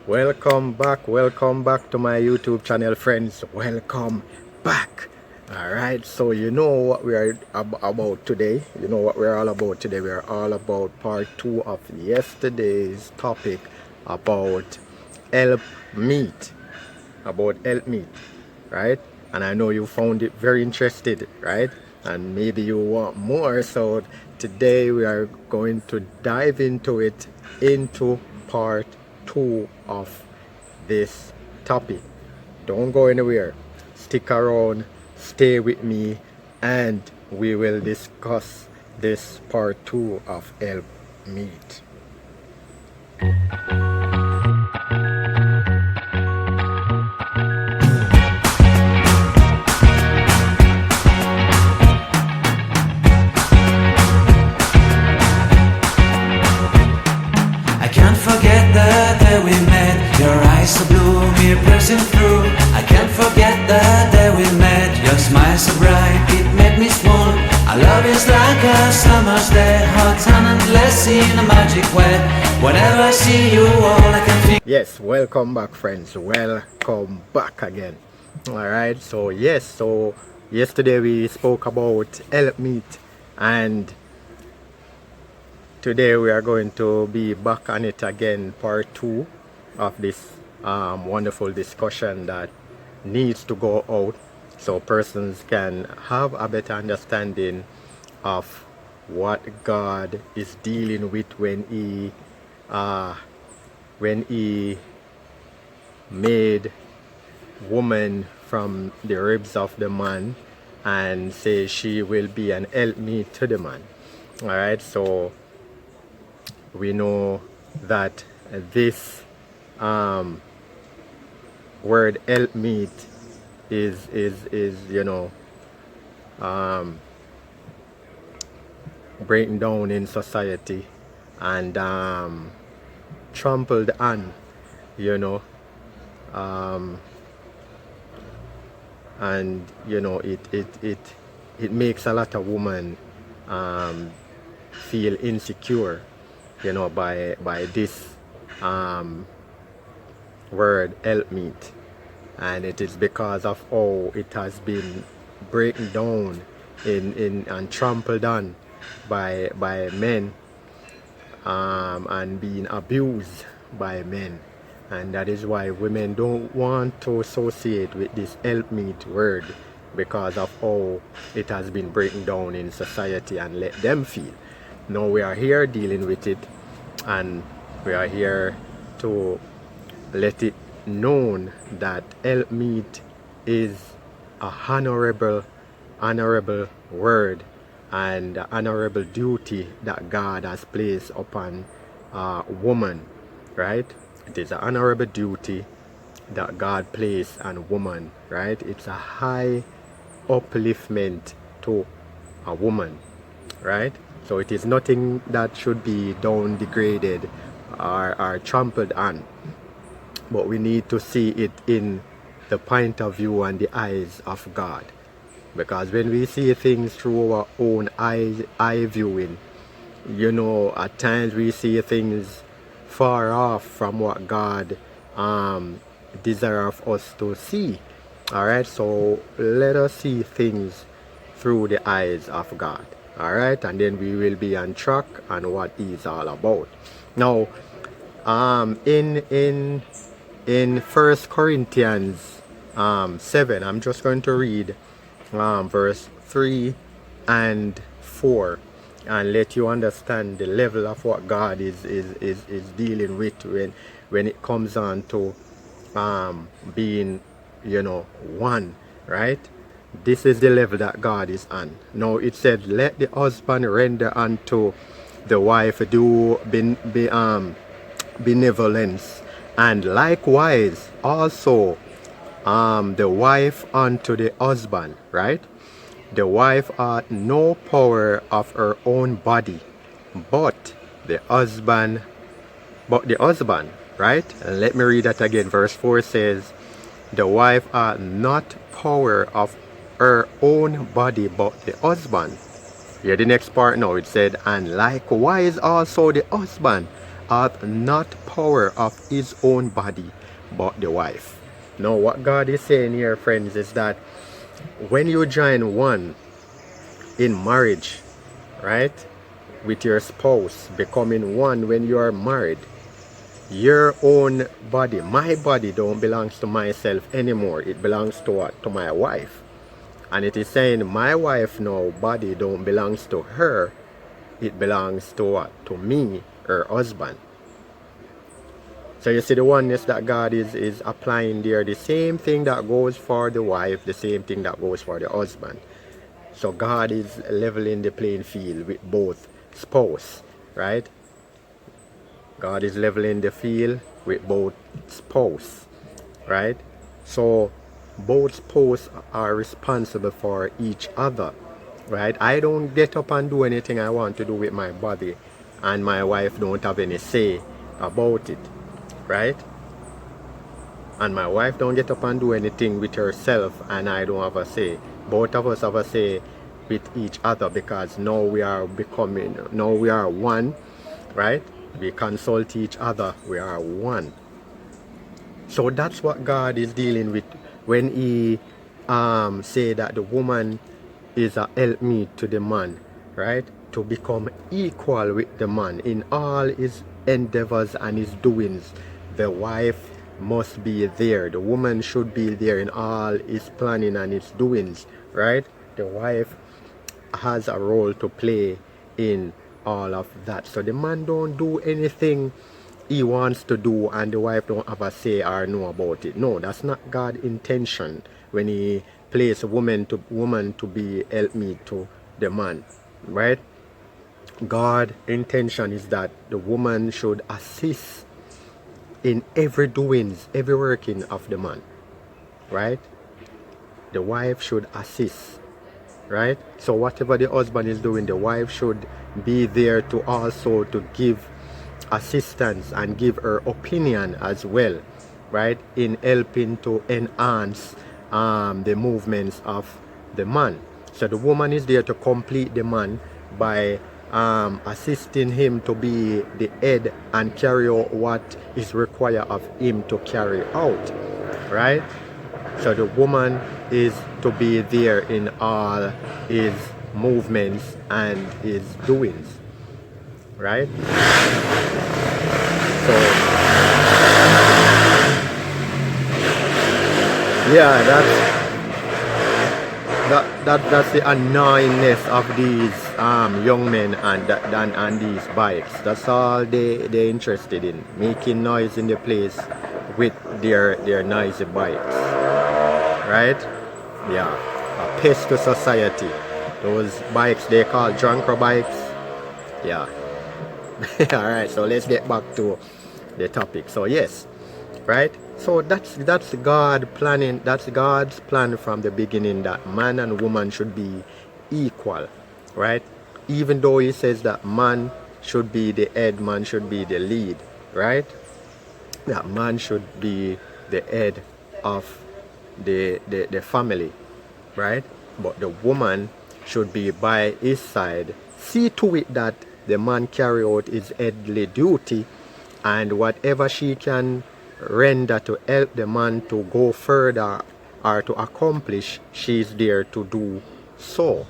Welcome back to my YouTube channel, friends. Welcome back. Alright, so you know what we are about today. You know what we're all about today. We're all about part 2 of yesterday's topic about help meet. Right? And I know you found it very interesting, right? And maybe you want more. So today we are going to dive into it, into part 2 of this topic. Don't go anywhere. Stick around, stay with me, and we will discuss this part 2 of help meet. We met, your eyes so blue, me pressing through. I can't forget the day we met, your smile so bright, it made me swoon. Our love is like a summer's day, hot and endless in a magic way. Whenever I see you, all I can feel. Yes, welcome back, friends. Welcome back again. Alright, so yesterday we spoke about help meet, and today we are going to be back on it again, part 2 of this wonderful discussion that needs to go out so persons can have a better understanding of what God is dealing with when he made woman from the ribs of the man and say she will be an helpmeet to the man. Alright, so we know that this word helpmeet is breaking down in society and trampled on, and it makes a lot of women feel insecure, by this word helpmeet, and it is because of how it has been breaking down and trampled on by men, and being abused by men, and that is why women don't want to associate with this helpmeet word, because of how it has been breaking down in society and let them feel. Now we are here dealing with it, and we are here to let it known that helpmeet is a honorable word and honorable duty that God has placed upon a woman, right? It is an honorable duty that God placed on woman, right? It's a high upliftment to a woman, right? So it is nothing that should be down degraded or trampled on, but we need to see it in the point of view and the eyes of God, because when we see things through our own eye viewing, at times we see things far off from what God desires us to see. Alright, so let us see things through the eyes of God. Alright, and then we will be on track on what He's all about. Now, in 1 Corinthians 7, I'm just going to read verse 3 and 4 and let you understand the level of what God is dealing with when it comes on to being one, right? This is the level that God is on. Now it said, let the husband render unto the wife due benevolence, and likewise also the wife unto the husband, right? The wife hath no power of her own body, but the husband, right? And let me read that again. Verse 4 says, the wife hath not power of her own body, but the husband. Here the next part now, it said, and likewise also the husband hath not power of his own body, but the wife. Now, what God is saying here, friends, is that when you join one in marriage, right, with your spouse, becoming one when you are married, your own body, my body, don't belongs to myself anymore. It belongs to what? To my wife. And it is saying my wife now body don't belongs to her. It belongs to what? To me, her husband. So you see the oneness that God is applying there. The same thing that goes for the wife, the same thing that goes for the husband. So God is leveling the playing field with both spouse, right? God is leveling the field with both spouse, right? So both spouses are responsible for each other, right? I don't get up and do anything I want to do with my body, and my wife don't have any say about it, right? And my wife don't get up and do anything with herself, and I don't have a say. Both of us have a say with each other, because now we are one, right? We consult each other, we are one. So that's what God is dealing with when he say that the woman is a helpmeet to the man, right? To become equal with the man in all his endeavors and his doings. The wife must be there. The woman should be there in all his planning and his doings, right? The wife has a role to play in all of that. So the man don't do anything he wants to do and the wife don't have a say or know about it. No, that's not God's intention when he place a woman to be helpmeet to the man, right? God's intention is that the woman should assist in every doings, every working of the man, right? The wife should assist, right? So whatever the husband is doing, the wife should be there to also to give assistance and give her opinion as well, right, in helping to enhance the movements of the man. So the woman is there to complete the man by assisting him to be the head and carry out what is required of him to carry out, right? So the woman is to be there in all his movements and his doings, right? So yeah, that's the annoyingness of these young men and these bikes. That's all they're interested in, making noise in the place with their noisy bikes, right? Yeah, a pest to society. Those bikes they call drunker bikes. Yeah. All right, so let's get back to the topic. So yes, right? So that's God planning. That's God's plan from the beginning, that man and woman should be equal, right? Even though he says that man should be the head, man should be the lead, right? That man should be the head of the family, right? But the woman should be by his side. See to it that the man carry out his headly duty, and whatever she can render to help the man to go further or to accomplish, she is there to do so.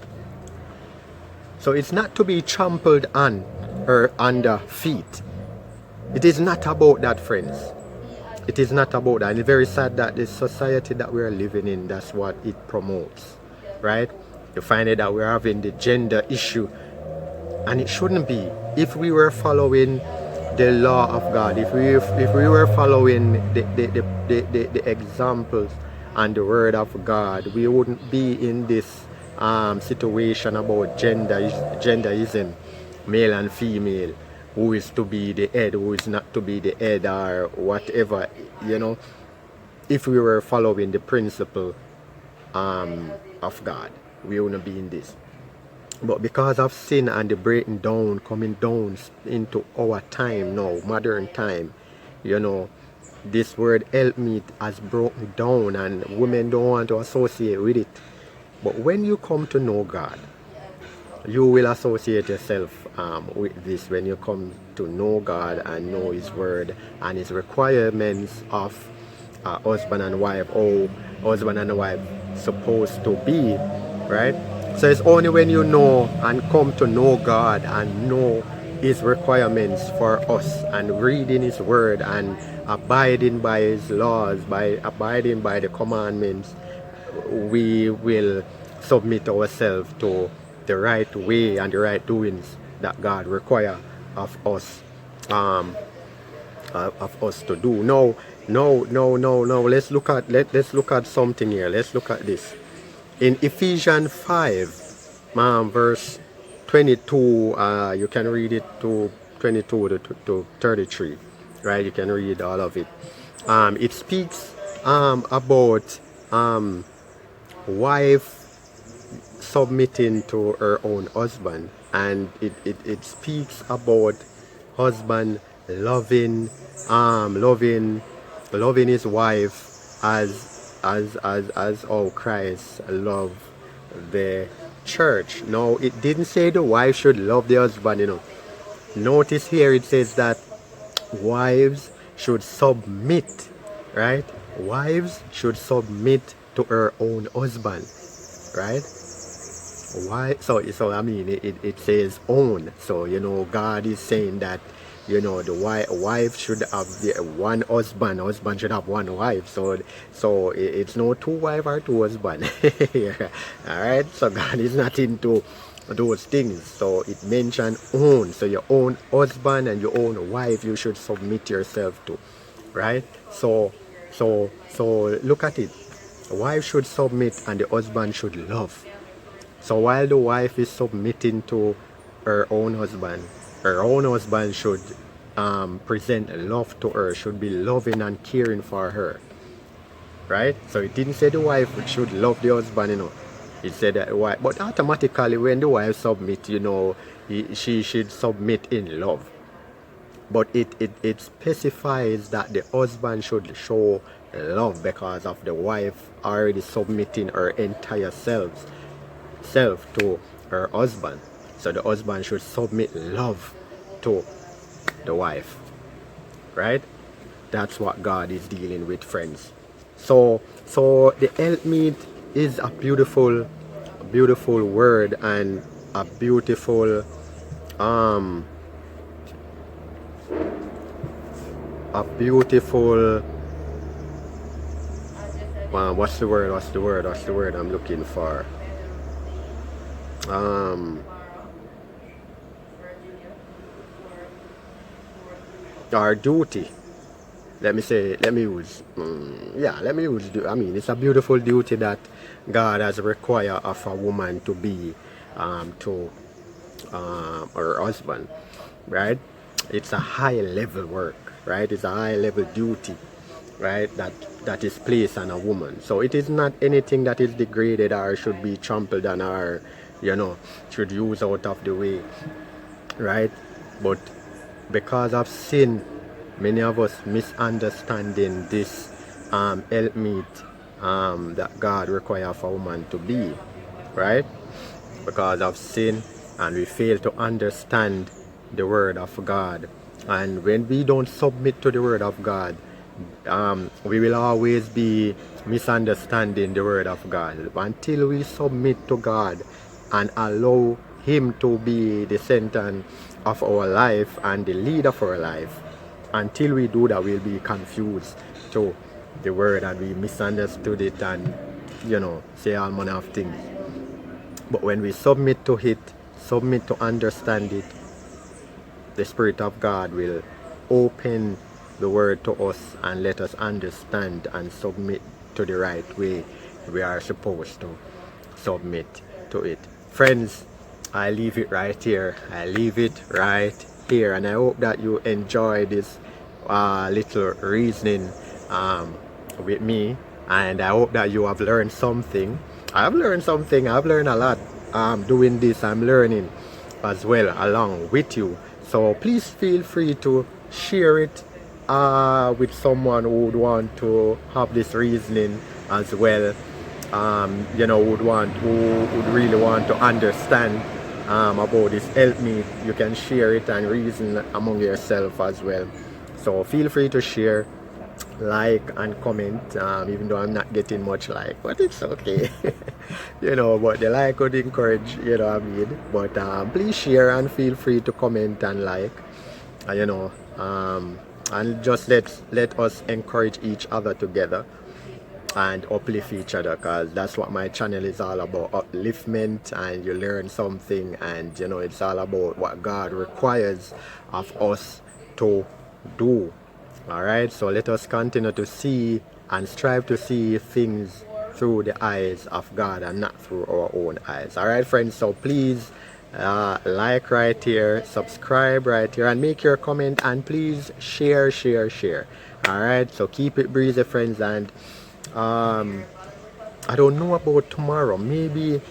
So it's not to be trampled on her under feet. It is not about that, friends. It is not about that. And it's very sad that the society that we are living in, that's what it promotes, right? You find it that we're having the gender issue, and it shouldn't be. If we were following the law of God, if we were following the examples and the word of God, we wouldn't be in this situation about genderism, male and female, who is to be the head, who is not to be the head, or whatever, you know. If we were following the principle of God, we wouldn't be in this. But because of sin and the breaking down, coming down into our time now, modern time, you know, this word helpmeet has broken down and women don't want to associate with it. But when you come to know God, you will associate yourself with this when you come to know God and know His Word and His requirements of husband and wife, how husband and wife supposed to be, right? So it's only when you know and come to know God and know His requirements for us and reading His Word and abiding by His laws, by abiding by the commandments, we will submit ourselves to the right way and the right doings that God require of us, to do. No. Let's look at something here. Let's look at this in Ephesians 5, verse 22. You can read it to 22 to 33, right? You can read all of it. It speaks about wife submitting to her own husband, and it speaks about husband loving his wife as how Christ loved the church. No, it didn't say the wife should love the husband. Notice here it says that wives should submit, right? Wives should submit to her own husband, right? Why? So I mean, it says own. So God is saying that the wife should have the one husband. Husband should have one wife. So it's no two wife or two husband. All right. So God is not into those things. So it mentioned own. So your own husband and your own wife you should submit yourself to, right? So look at it. The wife should submit and the husband should love. So while the wife is submitting to her own husband should present love to her, should be loving and caring for her, right? So it didn't say the wife should love the husband. It said that wife, but automatically when the wife submit, she should submit in love. But it specifies that the husband should show love because of the wife already submitting her entire self to her husband. So the husband should submit love to the wife, right? That's what God is dealing with, friends. So the helpmeet is a beautiful word and a beautiful what's the word I'm looking for? Our duty. Let me use, I mean, it's a beautiful duty that God has required of a woman to be to her husband, right? It's a high level work, right? It's a high level duty, right? That is placed on a woman. So it is not anything that is degraded or should be trampled on or should use out of the way, right? But because of sin, many of us misunderstanding this helpmeet that God requires for a woman to be, right? Because of sin, and we fail to understand the word of God. And when we don't submit to the word of God, we will always be misunderstanding the word of God. Until we submit to God and allow Him to be the center of our life and the lead of our life, until we do that, we'll be confused to the word and we misunderstood it and say all manner of things. But when we submit to it, submit to understand it, the Spirit of God will open the word to us and let us understand and submit to the right way we are supposed to submit to it. Friends, I leave it right here. And I hope that you enjoy this little reasoning with me, and I hope that you have learned something. I've learned a lot doing this. I'm learning as well along with you. So please feel free to share it with someone who would want to have this reasoning as well. Who would really want to understand about this help me, you can share it and reason among yourself as well. So feel free to share, like and comment, even though I'm not getting much like, but it's okay. You know, but the like would encourage, you know what I mean. But please share and feel free to comment and like, you know, and just let us encourage each other together and uplift each other, because that's what my channel is all about, upliftment, and you learn something, and you know, it's all about what God requires of us to do. All right, so let us continue to see and strive to see things through the eyes of God and not through our own eyes. All right, friends, so please like right here, subscribe right here, and make your comment, and please share. All right, so keep it breezy, friends. And I don't know about tomorrow. Maybe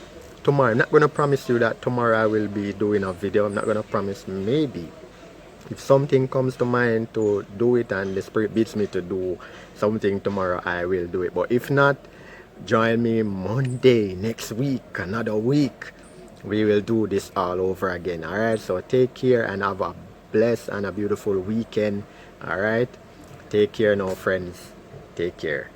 tomorrow. I'm not gonna promise you that tomorrow I will be doing a video. I'm not gonna promise. Maybe if something comes to mind to do it and the spirit beats me to do something tomorrow, I will do it. But if not, join me Monday next week, another week. We will do this all over again. All right, so take care and have a blessed and a beautiful weekend. All right, take care now, friends. Take care.